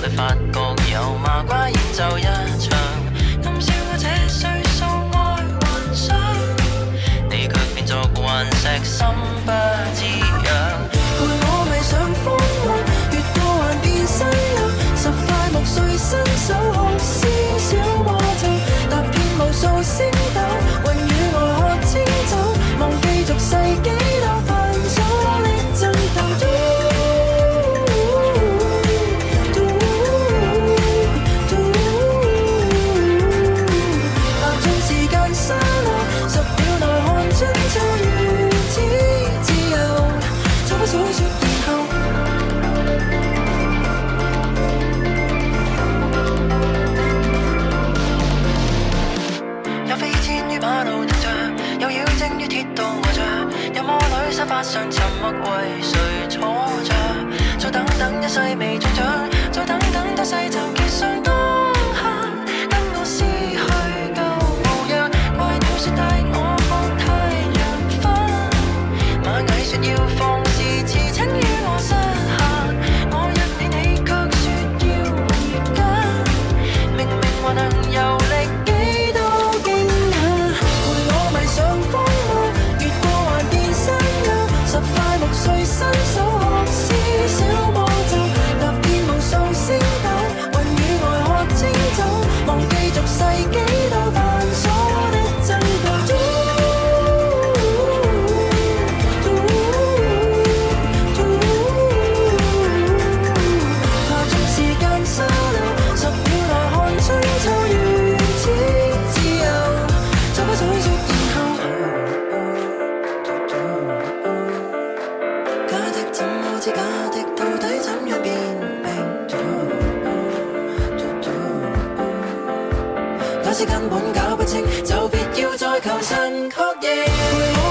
裏發覺有麻瓜演奏一場，暗笑我這歲數愛幻想，你卻變作頑石心不知癢。陪我迷上風浪，越過幻變新娘，十塊木碎伸手學些小魔咒，踏遍無數星斗，雲與我喝清酒，忘記俗世幾多煩阻的爭鬥。沙發上沉默為誰坐着？再等等一世未中獎，再等等多世就結霜。當刻跟我撕去舊模樣，怪鳥說帶我看太陽分，螞蟻說要放肆，馳騁於我膝下。我約你，你卻說要回家，明明還能遊歷幾多驚訝，陪我迷上風浪，越過幻變新娘。十塊木碎伸手學些小魔咒，踏遍無數星斗，雲與外喝清酒，忘記俗世幾多繁瑣的爭鬥。怕盡時間沙漏，10秒內看春秋，如此自由，就不再續然後。假的到底怎樣辨明？假使根本搞不清，就別要再求神確認。